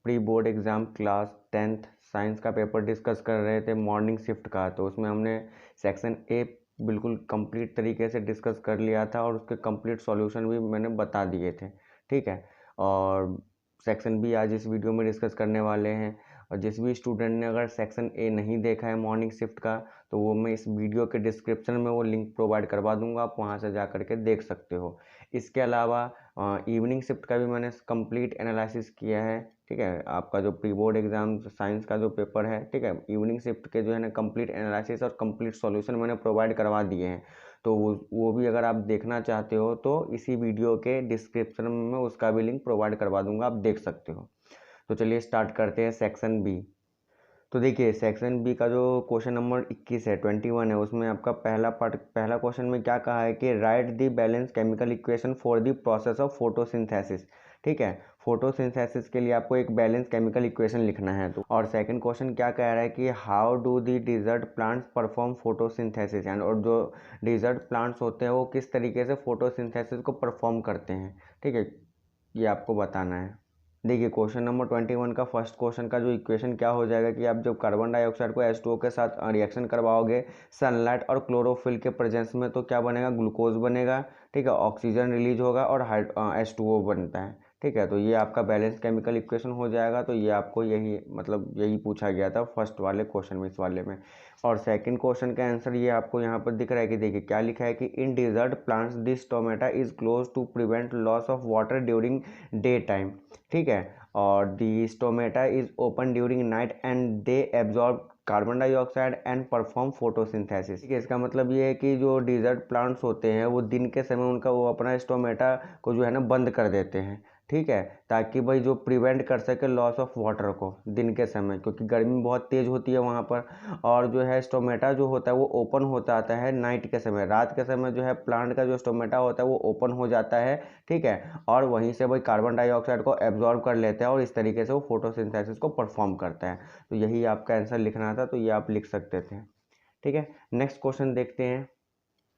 Pre board exam class 10th science का paper discuss कर रहे थे मॉर्निंग शिफ्ट का। तो उसमें हमने सेक्शन ए बिल्कुल कंप्लीट तरीके से डिस्कस कर लिया था और उसके कंप्लीट सॉल्यूशन भी मैंने बता दिए थे, ठीक है। और सेक्शन बी आज इस वीडियो में डिस्कस करने वाले हैं। और जिस भी स्टूडेंट ने अगर सेक्शन ए नहीं देखा है मॉर्निंग शिफ्ट का, तो वो मैं इस वीडियो के डिस्क्रिप्शन में वो लिंक प्रोवाइड करवा दूंगा, आप वहाँ से जा कर के देख सकते हो। इसके अलावा इवनिंग शिफ्ट का भी मैंने कंप्लीट एनालिसिस किया है, ठीक है। आपका जो प्री बोर्ड एग्जाम साइंस का जो पेपर है, ठीक है, इवनिंग शिफ्ट के जो है ना कंप्लीट एनालिसिस और कंप्लीट सॉल्यूशन मैंने प्रोवाइड करवा दिए हैं। तो वो भी अगर आप देखना चाहते हो तो इसी वीडियो के डिस्क्रिप्शन में उसका भी लिंक प्रोवाइड करवा दूंगा, आप देख सकते हो। तो चलिए स्टार्ट करते हैं सेक्शन बी। तो देखिए सेक्शन बी का जो क्वेश्चन नंबर 21 है, 21 है, उसमें आपका पहला क्वेश्चन में क्या कहा है कि right the balance chemical equation for the process of photosynthesis, ठीक है। फोटोसिंथेसिस के लिए आपको एक बैलेंस केमिकल इक्वेशन लिखना है। तो और सेकंड क्वेश्चन क्या कह रहा है कि how do the dessert plants perform photosynthesis, and और जो डिजर्ट प्लांट्स होते हैं वो किस तरीके से फोटोसिंथेसिस को परफॉर्म करते हैं, ठीक है, ये आपको बताना है। देखिए क्वेश्चन नंबर 21 का फर्स्ट क्वेश्चन का जो इक्वेशन क्या हो जाएगा कि आप जब कार्बन डाइऑक्साइड को H2O के साथ रिएक्शन करवाओगे सनलाइट और क्लोरोफिल के प्रेजेंस में, तो क्या बनेगा, ग्लूकोज बनेगा, ठीक है, ऑक्सीजन रिलीज होगा और H2O बनता है, ठीक है। तो ये आपका बैलेंस केमिकल इक्वेशन हो जाएगा। तो ये आपको यही पूछा गया था फर्स्ट वाले क्वेश्चन में, इस वाले में। और सेकंड क्वेश्चन का आंसर ये आपको यहाँ पर दिख रहा है कि देखिए क्या लिखा है कि in desert plants this stomata is close to prevent loss of water during day time, ठीक है। और the stomata is open during night and they absorb carbon dioxide and perform photosynthesis, ठीक है। इसका मतलब ये है कि जो डिजर्ट प्लांट्स होते हैं वो दिन के समय उनका वो अपना स्टोमेटा को जो है ना बंद कर देते हैं, ठीक है, ताकि भाई जो प्रिवेंट कर सके लॉस ऑफ वाटर को दिन के समय, क्योंकि गर्मी बहुत तेज़ होती है वहाँ पर। और जो है स्टोमेटा जो होता है वो ओपन होता आता है नाइट के समय, रात के समय जो है प्लांट का जो स्टोमेटा होता है वो ओपन हो जाता है, ठीक है। और वहीं से भाई कार्बन डाइऑक्साइड को एब्जॉर्ब कर लेता है और इस तरीके से वो फोटोसिंथेसिस को परफॉर्म करता है। तो यही आपका आंसर लिखना था, तो ये आप लिख सकते थे, ठीक है। नेक्स्ट क्वेश्चन देखते हैं।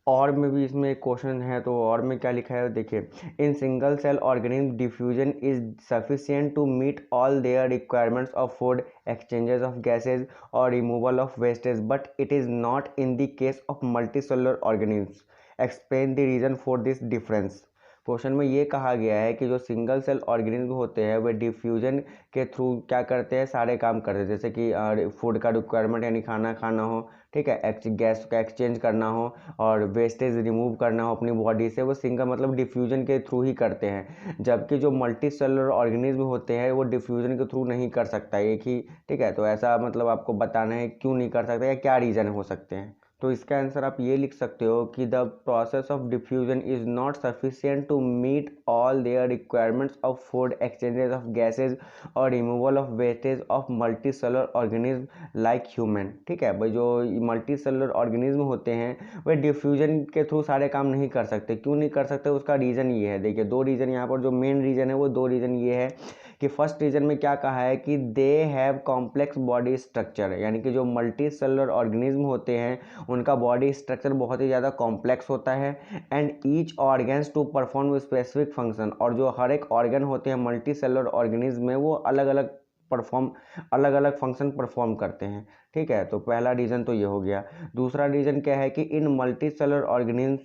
और में भी इसमें एक क्वेश्चन है, तो और में क्या लिखा है देखिए, in single cell organism diffusion is sufficient to meet all their requirements of food, exchanges of gases और removal of wastage, but it is not in the case of multicellular organism, explain the reason for this difference. Question में ये कहा गया है कि जो single cell organism होते हैं वे डिफ्यूजन के थ्रू क्या करते हैं, सारे काम करते हैं, जैसे कि फूड का रिक्वायरमेंट यानी खाना खाना हो, ठीक है, गैस का एक्सचेंज करना हो और वेस्टेज रिमूव करना हो अपनी बॉडी से, वो सिंगल मतलब डिफ्यूजन के थ्रू ही करते हैं। जबकि जो मल्टी सेलुलर ऑर्गेनिज्म होते हैं वो डिफ्यूजन के थ्रू नहीं कर सकता एक ही, ठीक है। तो ऐसा मतलब आपको बताना है क्यों नहीं कर सकता या क्या रीज़न हो सकते हैं। तो इसका आंसर आप ये लिख सकते हो कि the process of diffusion is not sufficient to meet all their requirements of food, exchanges of gases और removal of wastage of multi cellular organism like human, ठीक है। भाई जो मल्टी सेलुलर ऑर्गेनिज्म होते हैं वे डिफ्यूजन के थ्रू सारे काम नहीं कर सकते। क्यों नहीं कर सकते, उसका रीज़न ये है, देखिए दो रीज़न यहाँ पर जो मेन रीज़न है वो दो रीज़न ये है कि फर्स्ट रीजन में क्या कहा है कि they have complex body structure, यानी कि जो मल्टी सेलुलर ऑर्गेनिज्म होते हैं उनका बॉडी स्ट्रक्चर बहुत ही ज़्यादा कॉम्प्लेक्स होता है। And each organs to perform specific function, और जो हर एक ऑर्गन होते हैं मल्टी सेलुलर ऑर्गेनिज्म में वो अलग अलग फंक्शन परफॉर्म करते हैं, ठीक है। तो पहला रीज़न तो ये हो गया। दूसरा रीज़न क्या है कि in multi cellular organism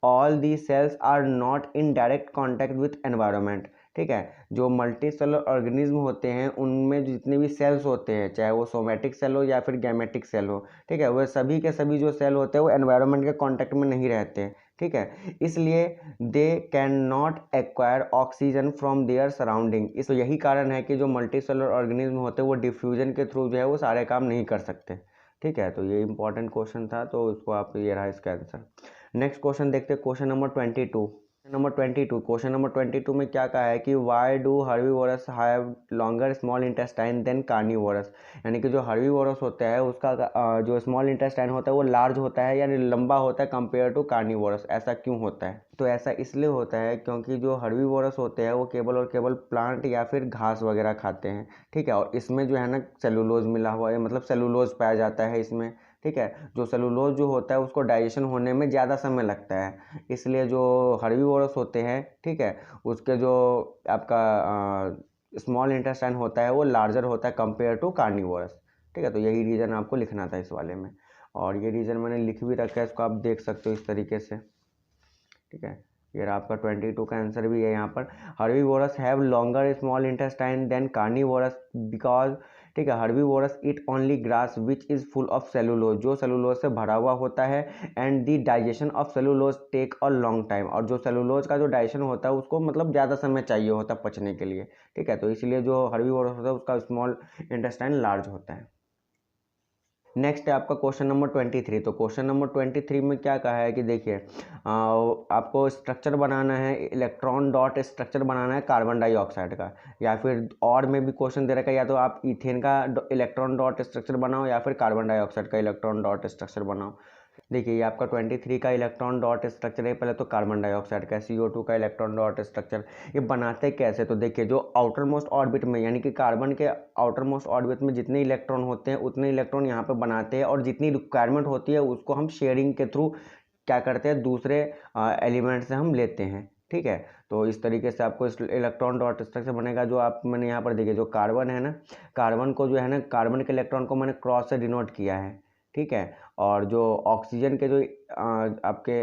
all the cells are not in direct contact with environment, ठीक है। जो मल्टी सेलुलर ऑर्गेनिज्म होते हैं उनमें जितने भी सेल्स होते हैं, चाहे वो सोमेटिक सेल हो या फिर गैमेटिक सेल हो, ठीक है, वह सभी के सभी जो सेल होते हैं वो एनवायरनमेंट के कॉन्टैक्ट में नहीं रहते हैं, ठीक है। इसलिए they can not acquire oxygen from their surrounding, इस यही कारण है कि जो मल्टी सेलुलर ऑर्गेनिज्म होते हैं वो डिफ्यूजन के थ्रू जो है वो सारे काम नहीं कर सकते, ठीक है। तो ये इंपॉर्टेंट क्वेश्चन था, तो इसको आप, ये रहा इसका आंसर। नेक्स्ट क्वेश्चन देखते हैं, क्वेश्चन नंबर 22। क्वेश्चन नंबर 22 में क्या कहा है कि why do herbivores have longer small intestine than carnivores, यानी कि जो हर्बीवोरस होता है उसका जो स्मॉल इंटेस्टाइन होता है वो लार्ज होता है यानी लंबा होता है कंपेयर टू कार्निवोरस। ऐसा क्यों होता है, तो ऐसा इसलिए होता है क्योंकि जो हर्बीवोरस होते हैं वो केवल और केवल प्लांट या फिर घास वगैरह खाते हैं, ठीक है। और इसमें जो है ना सेलुलोज मिला हुआ है, मतलब सेलुलोज पाया जाता है इसमें, ठीक है। जो सेलुलोज जो होता है उसको डाइजेशन होने में ज़्यादा समय लगता है, इसलिए जो हर्बीवोरस होते हैं, ठीक है, उसके जो आपका स्मॉल इंटेस्टाइन होता है वो लार्जर होता है कंपेयर टू कार्निवोरस। ठीक है, तो यही रीज़न आपको लिखना था इस वाले में, और ये रीज़न मैंने लिख भी रखा है, इसको आप देख सकते हो इस तरीके से। ठीक है, ये आपका 22 का आंसर भी है यहाँ पर। Herbivores have longer small intestine than carnivores because, ठीक है, herbivores eat only grass which is full of cellulose, जो सेलुलोज से भरा हुआ होता है, and the digestion of cellulose take a long time, और जो सेलुलोज का जो डाइजेशन होता है उसको मतलब ज़्यादा समय चाहिए होता है पचने के लिए। ठीक है, तो इसलिए जो हर्बीवोरस होता है उसका स्मॉल इंटेस्टाइन लार्ज होता है। नेक्स्ट है आपका क्वेश्चन नंबर 23। तो क्वेश्चन नंबर 23 में क्या कहा है कि देखिए आपको स्ट्रक्चर बनाना है, इलेक्ट्रॉन डॉट स्ट्रक्चर बनाना है कार्बन डाइऑक्साइड का, या फिर और में भी क्वेश्चन दे रखा है या तो आप इथेन का इलेक्ट्रॉन डॉट स्ट्रक्चर बनाओ या फिर कार्बन डाइऑक्साइड का इलेक्ट्रॉन डॉट स्ट्रक्चर बनाओ। देखिए ये आपका 23 का इलेक्ट्रॉन डॉट स्ट्रक्चर है, पहले तो कार्बन डाइऑक्साइड का CO2 का इलेक्ट्रॉन डॉट स्ट्रक्चर। ये बनाते कैसे, तो देखिए जो आउटर मोस्ट ऑर्बिट में यानी कि कार्बन के आउटर मोस्ट ऑर्बिट में जितने इलेक्ट्रॉन होते हैं उतने इलेक्ट्रॉन यहाँ पे बनाते हैं, और जितनी रिक्वायरमेंट होती है उसको हम शेयरिंग के थ्रू क्या करते हैं, दूसरे एलिमेंट से हम लेते हैं। ठीक है, तो इस तरीके से आपको इलेक्ट्रॉन डॉट स्ट्रक्चर बनेगा। जो आप मैंने यहाँ पर देखिए जो कार्बन है ना, कार्बन को जो है ना, कार्बन के इलेक्ट्रॉन को मैंने क्रॉस से डिनोट किया है। ठीक है, और जो ऑक्सीजन के जो आपके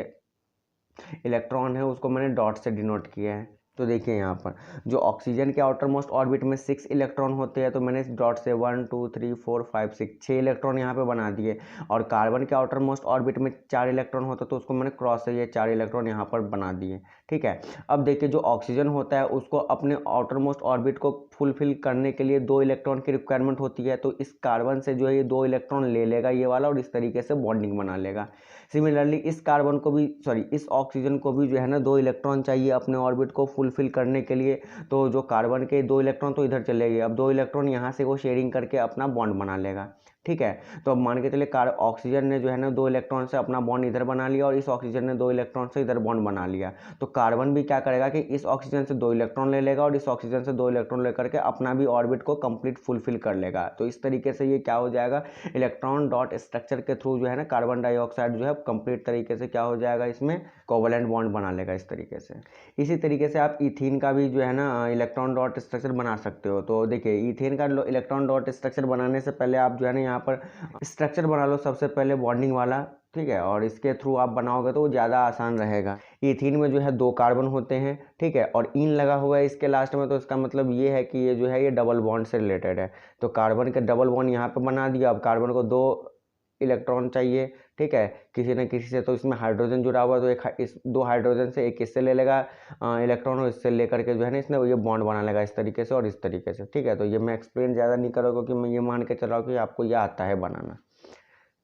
इलेक्ट्रॉन है उसको मैंने डॉट से डिनोट किया है। तो देखिए यहाँ पर जो ऑक्सीजन के आउटर मोस्ट ऑर्बिट में 6 इलेक्ट्रॉन होते हैं, तो मैंने डॉट से 1 2 3 4 5 6 इलेक्ट्रॉन यहाँ पे बना दिए, और कार्बन के आउटर मोस्ट ऑर्बिट में 4 इलेक्ट्रॉन होता है तो उसको मैंने क्रॉस से ये 4 इलेक्ट्रॉन यहाँ पर बना दिए। ठीक है, अब देखिए जो ऑक्सीजन होता है उसको अपने आउटर मोस्ट ऑर्बिट को फुलफिल करने के लिए 2 इलेक्ट्रॉन की रिक्वायरमेंट होती है, तो इस कार्बन से जो है ये 2 इलेक्ट्रॉन ले लेगा ये वाला, और इस तरीके से बॉन्डिंग बना लेगा। सिमिलरली इस कार्बन को भी इस ऑक्सीजन को भी जो है ना 2 इलेक्ट्रॉन चाहिए अपने ऑर्बिट को फुलफिल करने के लिए, तो जो कार्बन के 2 इलेक्ट्रॉन तो इधर चले गए, अब 2 इलेक्ट्रॉन यहाँ से वो शेयरिंग करके अपना बॉन्ड बना लेगा। ठीक है, तो अब मान के चले ऑक्सीजन ने जो है ना 2 इलेक्ट्रॉन से अपना बॉन्ड इधर बना लिया, और इस ऑक्सीजन ने 2 इलेक्ट्रॉन से इधर बॉन्ड बना लिया, तो कार्बन भी क्या करेगा कि इस ऑक्सीजन से 2 इलेक्ट्रॉन ले लेगा और इस ऑक्सीजन से 2 इलेक्ट्रॉन लेकर के अपना भी ऑर्बिट को कंप्लीट फुलफिल कर लेगा। तो इस तरीके से ये क्या हो जाएगा, इलेक्ट्रॉन डॉट स्ट्रक्चर के थ्रू जो है ना कार्बन डाइऑक्साइड जो है कंप्लीट तरीके से क्या हो जाएगा, इसमें कोवलेंट बॉन्ड बना लेगा इस तरीके से। इसी तरीके से आप इथीन का भी जो है ना इलेक्ट्रॉन डॉट स्ट्रक्चर बना सकते हो। तो देखिए इथेन का इलेक्ट्रॉन डॉट स्ट्रक्चर बनाने से पहले आप जो है ना यहाँ पर स्ट्रक्चर बना लो सबसे पहले बॉन्डिंग वाला। ठीक है, और इसके थ्रू आप बनाओगे तो वो ज़्यादा आसान रहेगा। इथीन में जो है 2 कार्बन होते हैं। ठीक है, और इन लगा हुआ है इसके लास्ट में, तो इसका मतलब ये है कि ये जो है ये डबल बॉन्ड से रिलेटेड है, तो कार्बन के डबल बॉन्ड यहाँ पे बना दिया। अब कार्बन को 2 इलेक्ट्रॉन चाहिए। ठीक है, किसी न किसी से, तो इसमें हाइड्रोजन जुड़ा हुआ है, तो एक इस 2 हाइड्रोजन से एक इससे ले लेगा इलेक्ट्रॉन, और इससे लेकर के जो है ना इसने ये बॉन्ड बना लेगा इस तरीके से और इस तरीके से। ठीक है, तो ये मैं एक्सप्लेन ज़्यादा नहीं करूँगा क्योंकि मैं ये मान के चल रहा हूँ कि आपको ये आता है बनाना,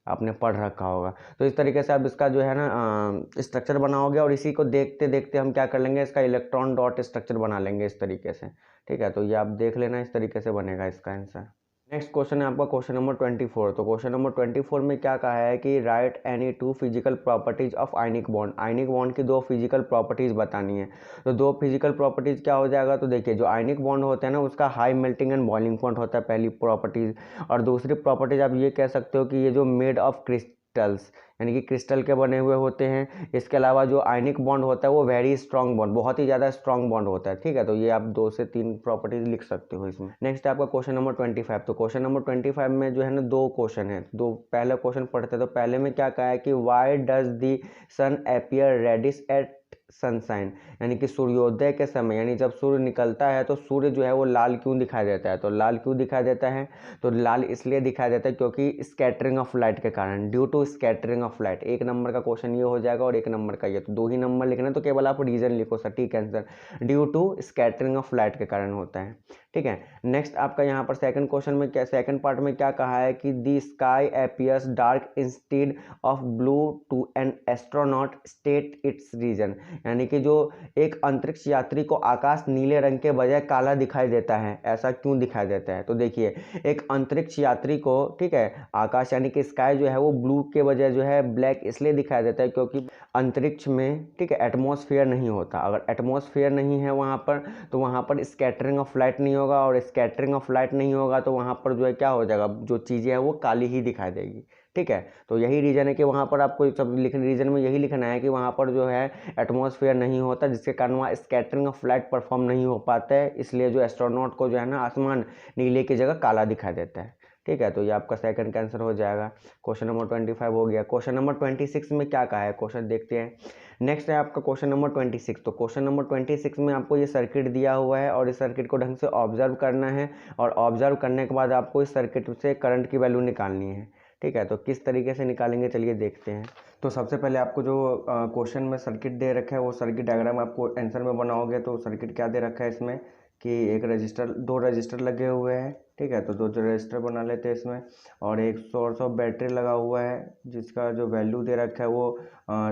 आपने पढ़ रखा होगा। तो इस तरीके से आप इसका जो है ना स्ट्रक्चर बनाओगे, और इसी को देखते देखते हम क्या कर लेंगे, इसका इलेक्ट्रॉन डॉट स्ट्रक्चर बना लेंगे इस तरीके से। ठीक है, तो ये आप देख लेना, इस तरीके से बनेगा इसका आंसर। नेक्स्ट क्वेश्चन है आपका क्वेश्चन नंबर 24। तो क्वेश्चन नंबर 24 में क्या कहा है कि right any 2 physical properties of ionic bond. Ionic bond की 2 फिजिकल प्रॉपर्टीज बतानी है। तो 2 फिजिकल प्रॉपर्टीज क्या हो जाएगा, तो देखिए जो आयनिक बॉन्ड होता है ना उसका high melting and boiling point होता है पहली प्रॉपर्टीज, और दूसरी प्रॉपर्टीज आप ये कह सकते हो कि ये जो मेड ऑफ क्रिस्टल्स यानी कि क्रिस्टल के बने हुए होते हैं। इसके अलावा जो आयनिक बॉन्ड होता है वो वेरी स्ट्रॉन्ग बॉन्ड, बहुत ही ज़्यादा स्ट्रॉन्ग बॉन्ड होता है। ठीक है, तो ये आप 2 से 3 प्रॉपर्टीज लिख सकते हो इसमें। नेक्स्ट है आपका क्वेश्चन नंबर 25। तो क्वेश्चन नंबर 25 में जो है ना 2 क्वेश्चन है, 2 पहले क्वेश्चन पढ़ते हैं। तो पहले में क्या कहा है कि why does the sun appear reddish at sunshine, यानी कि सूर्योदय के समय, यानी जब सूर्य निकलता है तो सूर्य जो है वो लाल क्यों दिखाई देता है। तो लाल क्यों दिखाई देता है, तो लाल इसलिए दिखाई देता है क्योंकि स्कैटरिंग ऑफ लाइट के कारण, due to scattering of light. 1 number का क्वेश्चन ये हो जाएगा और 1 नंबर का ये, तो 2 ही नंबर लिखना है, तो केवल आप रीजन लिखो सटीक answer, due to scattering of light के कारण होता है। ठीक है, नेक्स्ट आपका यहाँ पर सेकंड क्वेश्चन में क्या, सेकंड पार्ट में क्या कहा है कि the sky appears dark instead of blue to an astronaut state its reason, यानी कि जो एक अंतरिक्ष यात्री को आकाश नीले रंग के बजाय काला दिखाई देता है, ऐसा क्यों दिखाई देता है। तो देखिए एक अंतरिक्ष यात्री को, ठीक है, आकाश यानी कि स्काई जो है वो ब्लू के बजाय जो है ब्लैक इसलिए दिखाई देता है क्योंकि अंतरिक्ष में, ठीक है, एटमॉस्फेयर नहीं होता। अगर एटमॉस्फेयर नहीं है वहाँ पर तो वहाँ पर स्कैटरिंग ऑफ लाइट नहीं होगा, और स्कैटरिंग ऑफ लाइट नहीं होगा तो वहाँ पर जो है क्या हो जाएगा, जो चीज़ें हैं वो काली ही दिखाई देगी। ठीक है। तो यही रीज़न है कि वहाँ पर आपको सब रीजन में यही लिखना है कि वहाँ पर जो है एटमॉस्फेयर नहीं होता, जिसके कारण वहाँ स्कैटरिंग ऑफ लाइट परफॉर्म नहीं हो पाता है, इसलिए जो एस्ट्रोनॉट को जो है ना आसमान नीले की जगह काला दिखाई देता है। ठीक है, तो ये आपका सेकंड का आंसर हो जाएगा। क्वेश्चन नंबर 25 हो गया। क्वेश्चन नंबर 26 में क्या कहा है, क्वेश्चन देखते हैं। नेक्स्ट है आपका क्वेश्चन नंबर 26। तो क्वेश्चन नंबर 26 में आपको ये सर्किट दिया हुआ है और इस सर्किट को ढंग से ऑब्जर्व करना है और ऑब्जर्व करने के बाद आपको इस सर्किट से करंट की वैल्यू निकालनी है। ठीक है, तो किस तरीके से निकालेंगे चलिए देखते हैं। तो सबसे पहले आपको जो क्वेश्चन में सर्किट दे रखा है वो सर्किट डायग्राम आपको आंसर में बनाओगे तो सर्किट क्या दे रखा है इसमें कि एक रजिस्टर, दो रजिस्टर लगे हुए हैं। ठीक है, तो दो रजिस्टर बना लेते हैं इसमें, और एक सोर्स ऑफ बैटरी लगा हुआ है जिसका जो वैल्यू दे रखा है वो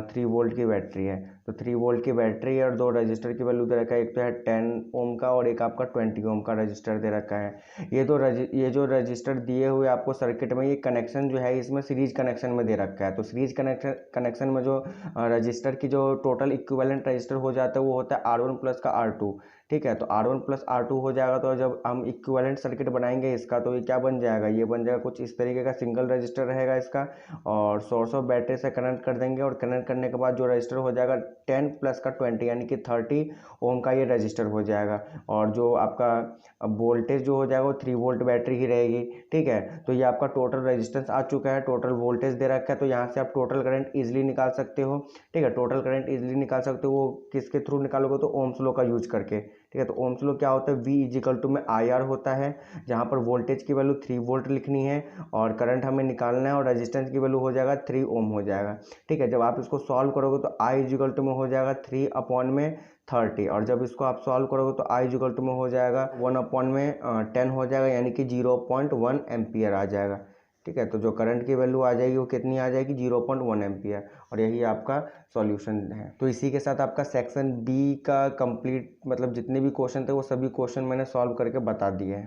3 वोल्ट की बैटरी है। तो 3 वोल्ट की बैटरी है और दो रजिस्टर की वैल्यू दे रखा है, एक तो है 10 ओम का और एक आपका 20 ओम का रजिस्टर दे रखा है। ये जो रजिस्टर दिए हुए आपको सर्किट में, ये कनेक्शन जो है इसमें सीरीज कनेक्शन में दे रखा है। तो सीरीज कनेक्शन में जो रजिस्टर की जो टोटल इक्विवेलेंट रजिस्टर हो जाता है वो होता है R1 प्लस का R2। ठीक है, तो R1 प्लस R2 हो जाएगा। तो जब हम इक्विवेलेंट सर्किट बनाएंगे इसका तो ये क्या बन जाएगा, ये बन जाएगा कुछ इस तरीके का, सिंगल रजिस्टर रहेगा इसका, और सोर्स ऑफ बैटरी से कनेक्ट कर देंगे और कनेक्ट करने के बाद जो रजिस्टर हो जाएगा 10 प्लस का 20 यानी कि 30 ओम का ये रजिस्टर हो जाएगा। और जो आपका वोल्टेज जो हो जाएगा वो 3 वोल्ट बैटरी ही रहेगी। ठीक है, तो ये आपका टोटल रेजिस्टेंस आ चुका है, टोटल वोल्टेज दे रखा है, तो यहाँ से आप टोटल करंट इजीली निकाल सकते हो। ठीक है, टोटल करंट इजीली निकाल सकते हो, वो किसके थ्रू निकालोगे तो ओम्स लॉ का यूज करके। ठीक है, तो ओम्स लॉ क्या होता है, V इजिकल टू में IR होता है, जहाँ पर वोल्टेज की वैल्यू 3 वोल्ट लिखनी है और करंट हमें निकालना है और रेजिस्टेंस की वैल्यू हो जाएगा 3 ओम हो जाएगा। ठीक है, जब आप इसको सॉल्व करोगे तो I इजिकल टू में हो जाएगा 3 अपॉन में 30, और जब इसको आप सॉल्व करोगे तो I इजिकल टू में हो जाएगा 1 अपॉन में 10 हो जाएगा, यानी कि 0.1 एम्पियर आ जाएगा। ठीक है, तो जो करंट की वैल्यू आ जाएगी वो कितनी आ जाएगी, 0.1 एम्पियर, और यही आपका सॉल्यूशन है। तो इसी के साथ आपका सेक्शन बी का कंप्लीट, मतलब जितने भी क्वेश्चन थे वो सभी क्वेश्चन मैंने सॉल्व करके बता दिए हैं।